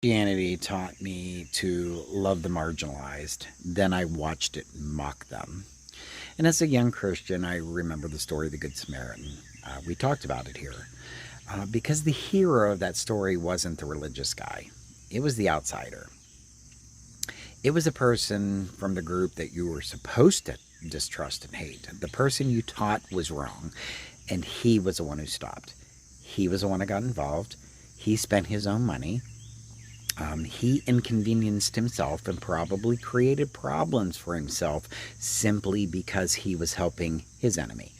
Christianity taught me to love the marginalized. Then I watched it mock them. And as a young Christian, I remember the story of the Good Samaritan. We talked about it here. Because the hero of that story wasn't the religious guy, it was the outsider. It was a person from the group that you were supposed to distrust and hate. The person you taught was wrong, and he was the one who stopped. He was the one that got involved. He spent his own money. He inconvenienced himself and probably created problems for himself simply because he was helping his enemy.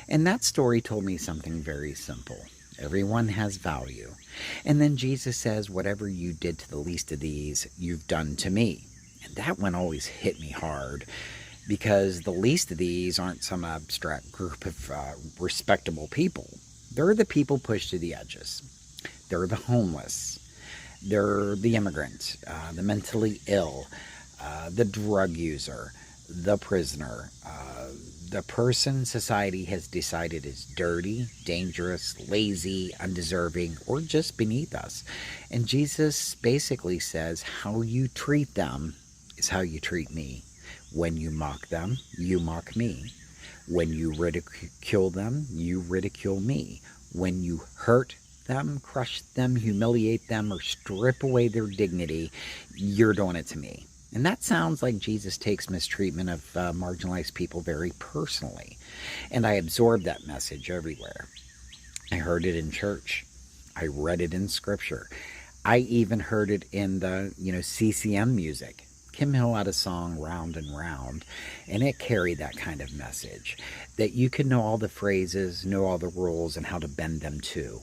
And that story told me something very simple. Everyone has value. And then Jesus says, whatever you did to the least of these, you've done to me. And that one always hit me hard because the least of these aren't some abstract group of respectable people. They're the people pushed to the edges. They're the homeless. They're the immigrant, the mentally ill, the drug user, the prisoner, the person society has decided is dirty, dangerous, lazy, undeserving, or just beneath us. And Jesus basically says, how you treat them is how you treat me. When you mock them, you mock me. When you ridicule them, you ridicule me. When you hurt them, crush them, humiliate them, or strip away their dignity, you're doing it to me. And that sounds like Jesus takes mistreatment of marginalized people very personally. And I absorbed that message everywhere. I heard it in church. I read it in scripture. I even heard it in the, CCM music. Kim Hill had a song, Round and Round, and it carried that kind of message, that you can know all the phrases, know all the rules, and how to bend them too.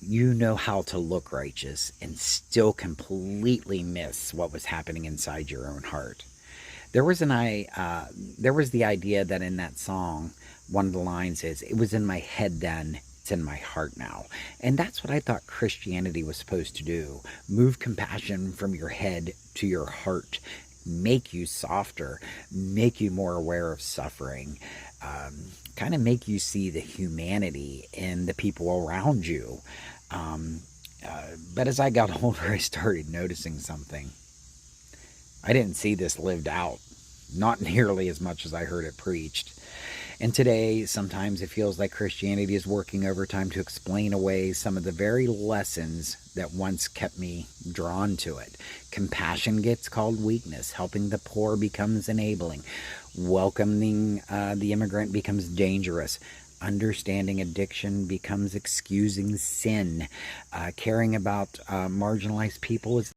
You know how to look righteous and still completely miss what was happening inside your own heart. There was the idea that in that song, one of the lines is, "It was in my head then, it's in my heart now." And that's what I thought Christianity was supposed to do. Move compassion from your head to your heart, make you softer, make you more aware of suffering, kind of make you see the humanity in the people around you. But as I got older, I started noticing something. I didn't see this lived out, not nearly as much as I heard it preached. And today, sometimes it feels like Christianity is working overtime to explain away some of the very lessons that once kept me drawn to it. Compassion gets called weakness. Helping the poor becomes enabling. Welcoming the immigrant becomes dangerous. Understanding addiction becomes excusing sin. Caring about marginalized people is